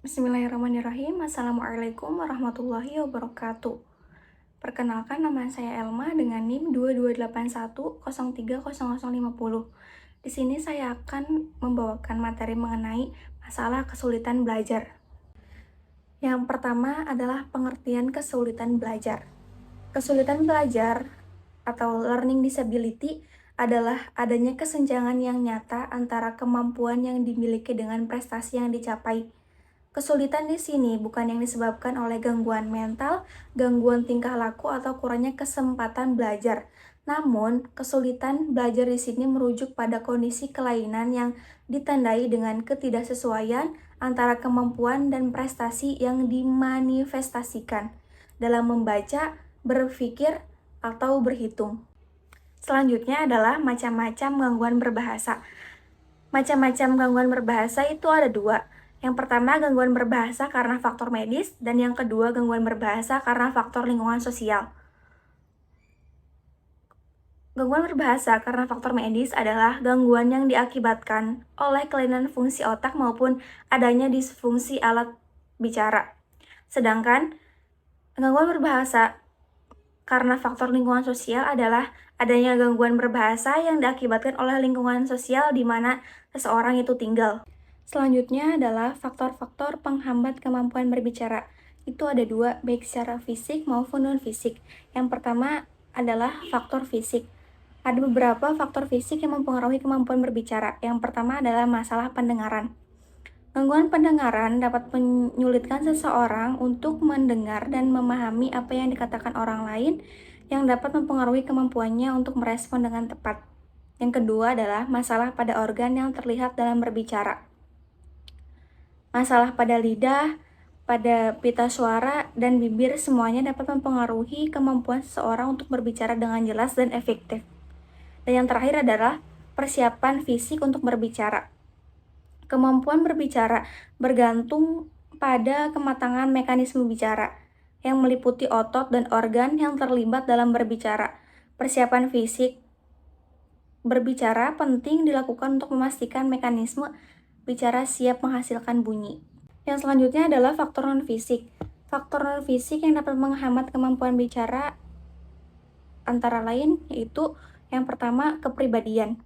Bismillahirrahmanirrahim. Assalamualaikum warahmatullahi wabarakatuh. Perkenalkan, nama saya Elma dengan NIM 2281030050. Di sini saya akan membawakan materi mengenai masalah kesulitan belajar. Yang pertama adalah pengertian kesulitan belajar. Kesulitan belajar atau learning disability adalah adanya kesenjangan yang nyata antara kemampuan yang dimiliki dengan prestasi yang dicapai. Kesulitan di sini bukan yang disebabkan oleh gangguan mental, gangguan tingkah laku, atau kurangnya kesempatan belajar. Namun, kesulitan belajar di sini merujuk pada kondisi kelainan yang ditandai dengan ketidaksesuaian antara kemampuan dan prestasi yang dimanifestasikan dalam membaca, berpikir, atau berhitung. Selanjutnya adalah macam-macam gangguan berbahasa. Macam-macam gangguan berbahasa itu ada dua. Yang pertama, gangguan berbahasa karena faktor medis, dan yang kedua, gangguan berbahasa karena faktor lingkungan sosial. Gangguan berbahasa karena faktor medis adalah gangguan yang diakibatkan oleh kelainan fungsi otak maupun adanya disfungsi alat bicara. Sedangkan gangguan berbahasa karena faktor lingkungan sosial adalah adanya gangguan berbahasa yang diakibatkan oleh lingkungan sosial di mana seseorang itu tinggal. Selanjutnya adalah faktor-faktor penghambat kemampuan berbicara. Itu ada dua, baik secara fisik maupun non-fisik. Yang pertama adalah faktor fisik. Ada beberapa faktor fisik yang mempengaruhi kemampuan berbicara. Yang pertama adalah masalah pendengaran. Gangguan pendengaran dapat menyulitkan seseorang untuk mendengar dan memahami apa yang dikatakan orang lain, yang dapat mempengaruhi kemampuannya untuk merespon dengan tepat. Yang kedua adalah masalah pada organ yang terlihat dalam berbicara. Masalah pada lidah, pada pita suara, dan bibir semuanya dapat mempengaruhi kemampuan seseorang untuk berbicara dengan jelas dan efektif. Dan yang terakhir adalah persiapan fisik untuk berbicara. Kemampuan berbicara bergantung pada kematangan mekanisme bicara, yang meliputi otot dan organ yang terlibat dalam berbicara. Persiapan fisik berbicara penting dilakukan untuk memastikan mekanisme bicara siap menghasilkan bunyi. Yang selanjutnya adalah faktor non-fisik. Faktor non-fisik yang dapat menghambat kemampuan bicara antara lain yaitu yang pertama, kepribadian.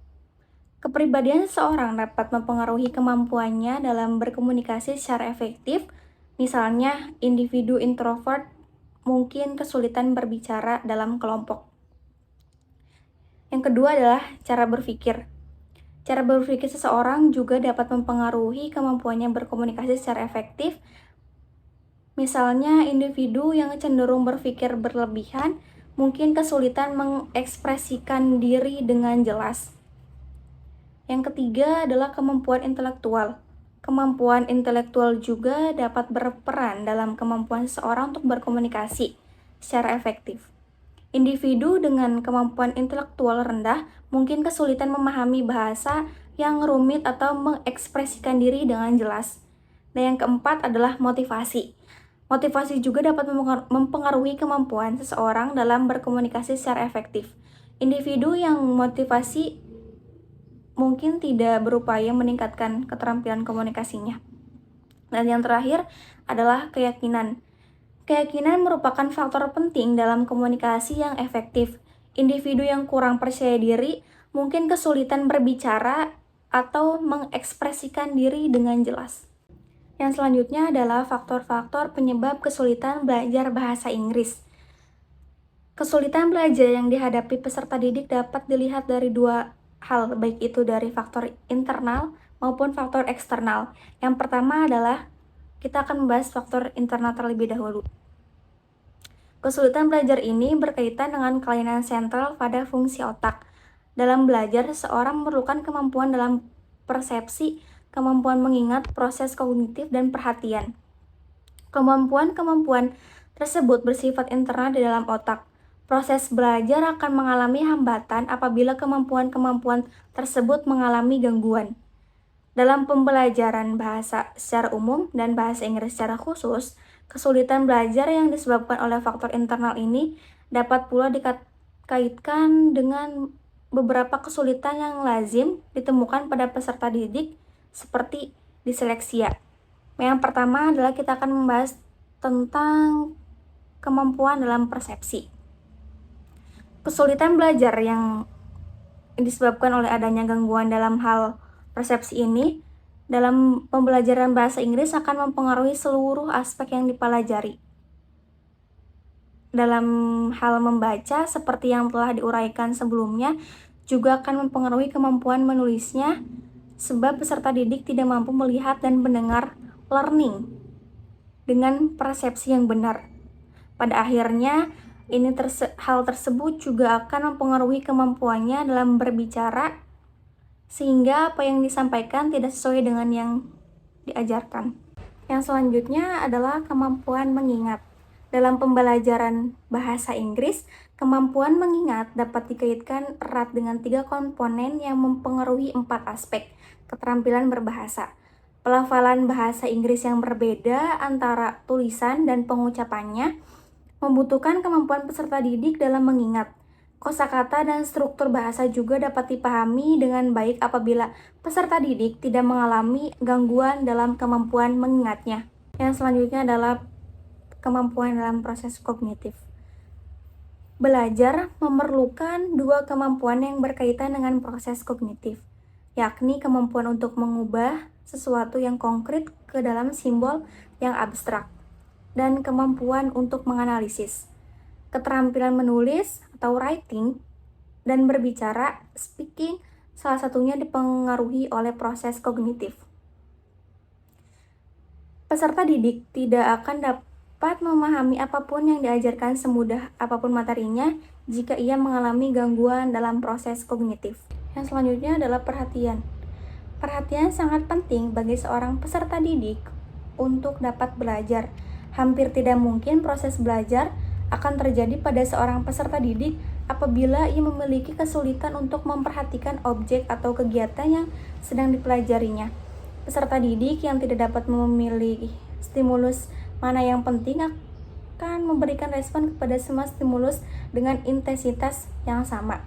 Kepribadian seseorang dapat mempengaruhi kemampuannya dalam berkomunikasi secara efektif. Misalnya, individu introvert mungkin kesulitan berbicara dalam kelompok. Yang kedua adalah cara berpikir. Cara berpikir seseorang juga dapat mempengaruhi kemampuannya berkomunikasi secara efektif. Misalnya, individu yang cenderung berpikir berlebihan mungkin kesulitan mengekspresikan diri dengan jelas. Yang ketiga adalah kemampuan intelektual. Kemampuan intelektual juga dapat berperan dalam kemampuan seseorang untuk berkomunikasi secara efektif. Individu dengan kemampuan intelektual rendah mungkin kesulitan memahami bahasa yang rumit atau mengekspresikan diri dengan jelas. Dan yang keempat adalah motivasi. Motivasi juga dapat mempengaruhi kemampuan seseorang dalam berkomunikasi secara efektif. Individu yang motivasi mungkin tidak berupaya meningkatkan keterampilan komunikasinya. Dan yang terakhir adalah keyakinan. Keyakinan merupakan faktor penting dalam komunikasi yang efektif. Individu yang kurang percaya diri mungkin kesulitan berbicara atau mengekspresikan diri dengan jelas. Yang selanjutnya adalah faktor-faktor penyebab kesulitan belajar bahasa Inggris. Kesulitan belajar yang dihadapi peserta didik dapat dilihat dari dua hal, baik itu dari faktor internal maupun faktor eksternal. Yang pertama adalah kita akan membahas faktor internal terlebih dahulu. Kesulitan belajar ini berkaitan dengan kelainan sentral pada fungsi otak. Dalam belajar, seseorang memerlukan kemampuan dalam persepsi, kemampuan mengingat, proses kognitif, dan perhatian. Kemampuan-kemampuan tersebut bersifat internal di dalam otak. Proses belajar akan mengalami hambatan apabila kemampuan-kemampuan tersebut mengalami gangguan. Dalam pembelajaran bahasa secara umum dan bahasa Inggris secara khusus, kesulitan belajar yang disebabkan oleh faktor internal ini dapat pula dikaitkan dengan beberapa kesulitan yang lazim ditemukan pada peserta didik seperti disleksia. Yang pertama adalah kita akan membahas tentang kemampuan dalam persepsi. Kesulitan belajar yang disebabkan oleh adanya gangguan dalam hal persepsi ini dalam pembelajaran bahasa Inggris akan mempengaruhi seluruh aspek yang dipelajari. Dalam hal membaca, seperti yang telah diuraikan sebelumnya, juga akan mempengaruhi kemampuan menulisnya, sebab peserta didik tidak mampu melihat dan mendengar learning dengan persepsi yang benar. Pada akhirnya, hal tersebut juga akan mempengaruhi kemampuannya dalam berbicara, sehingga apa yang disampaikan tidak sesuai dengan yang diajarkan. Yang selanjutnya adalah kemampuan mengingat. Dalam pembelajaran bahasa Inggris, kemampuan mengingat dapat dikaitkan erat dengan 3 komponen yang mempengaruhi 4 aspek keterampilan berbahasa. Pelafalan bahasa Inggris yang berbeda antara tulisan dan pengucapannya membutuhkan kemampuan peserta didik dalam mengingat. Kosakata dan struktur bahasa juga dapat dipahami dengan baik apabila peserta didik tidak mengalami gangguan dalam kemampuan mengingatnya. Yang selanjutnya adalah kemampuan dalam proses kognitif. Belajar memerlukan 2 kemampuan yang berkaitan dengan proses kognitif, yakni kemampuan untuk mengubah sesuatu yang konkret ke dalam simbol yang abstrak, dan kemampuan untuk menganalisis. Keterampilan menulis atau writing dan berbicara, speaking, salah satunya dipengaruhi oleh proses kognitif. Peserta didik tidak akan dapat memahami apapun yang diajarkan semudah apapun materinya jika ia mengalami gangguan dalam proses kognitif. Yang selanjutnya adalah perhatian. Perhatian sangat penting bagi seorang peserta didik untuk dapat belajar. Hampir tidak mungkin proses belajar akan terjadi pada seorang peserta didik apabila ia memiliki kesulitan untuk memperhatikan objek atau kegiatan yang sedang dipelajarinya. Peserta didik yang tidak dapat memilih stimulus mana yang penting akan memberikan respon kepada semua stimulus dengan intensitas yang sama.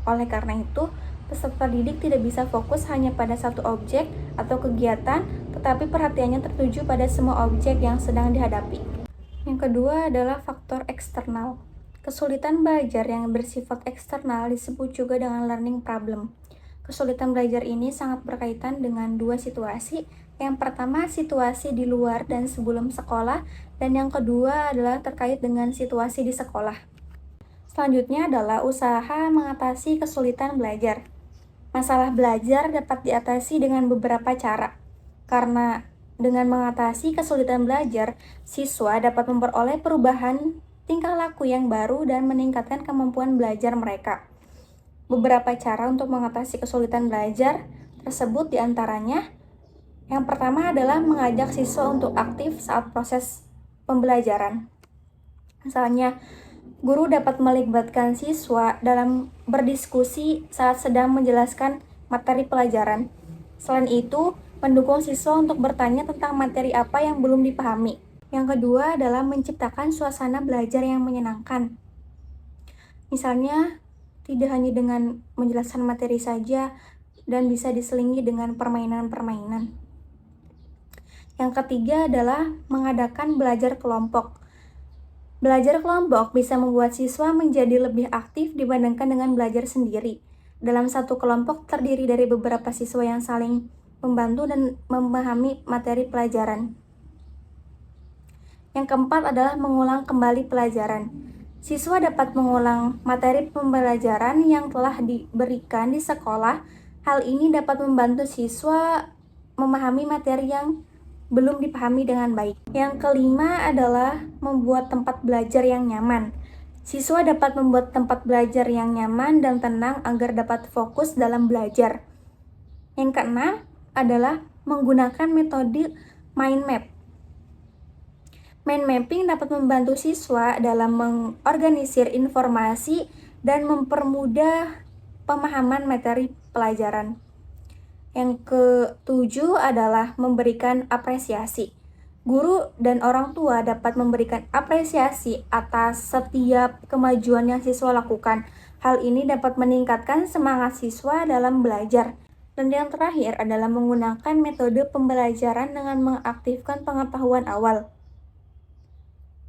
Oleh karena itu, peserta didik tidak bisa fokus hanya pada satu objek atau kegiatan, tetapi perhatiannya tertuju pada semua objek yang sedang dihadapi. Yang kedua adalah faktor eksternal. Kesulitan belajar yang bersifat eksternal disebut juga dengan learning problem. Kesulitan belajar ini sangat berkaitan dengan 2 situasi. Yang pertama, situasi di luar dan sebelum sekolah, dan yang kedua adalah terkait dengan situasi di sekolah. Selanjutnya adalah usaha mengatasi kesulitan belajar. Masalah belajar dapat diatasi dengan beberapa cara, karena dengan mengatasi kesulitan belajar, siswa dapat memperoleh perubahan tingkah laku yang baru dan meningkatkan kemampuan belajar mereka. Beberapa cara untuk mengatasi kesulitan belajar tersebut diantaranya, yang pertama adalah mengajak siswa untuk aktif saat proses pembelajaran. Misalnya, guru dapat melibatkan siswa dalam berdiskusi saat sedang menjelaskan materi pelajaran. Selain itu, mendukung siswa untuk bertanya tentang materi apa yang belum dipahami. Yang kedua adalah menciptakan suasana belajar yang menyenangkan. Misalnya, tidak hanya dengan menjelaskan materi saja dan bisa diselingi dengan permainan-permainan. Yang ketiga adalah mengadakan belajar kelompok. Belajar kelompok bisa membuat siswa menjadi lebih aktif dibandingkan dengan belajar sendiri. Dalam satu kelompok terdiri dari beberapa siswa yang saling membantu dan memahami materi pelajaran. Yang keempat adalah mengulang kembali pelajaran. Siswa dapat mengulang materi pembelajaran yang telah diberikan di sekolah. Hal ini dapat membantu siswa memahami materi yang belum dipahami dengan baik. Yang kelima adalah membuat tempat belajar yang nyaman. Siswa dapat membuat tempat belajar yang nyaman dan tenang agar dapat fokus dalam belajar. Yang keenam adalah menggunakan metode mind map. Mind mapping dapat membantu siswa dalam mengorganisir informasi dan mempermudah pemahaman materi pelajaran. Yang ketujuh adalah memberikan apresiasi. Guru dan orang tua dapat memberikan apresiasi atas setiap kemajuan yang siswa lakukan. Hal ini dapat meningkatkan semangat siswa dalam belajar. Dan yang terakhir adalah menggunakan metode pembelajaran dengan mengaktifkan pengetahuan awal.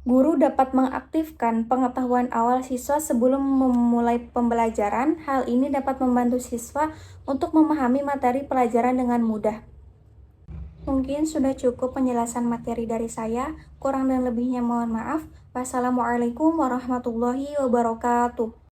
Guru dapat mengaktifkan pengetahuan awal siswa sebelum memulai pembelajaran. Hal ini dapat membantu siswa untuk memahami materi pelajaran dengan mudah. Mungkin sudah cukup penjelasan materi dari saya. Kurang dan lebihnya mohon maaf. Wassalamualaikum warahmatullahi wabarakatuh.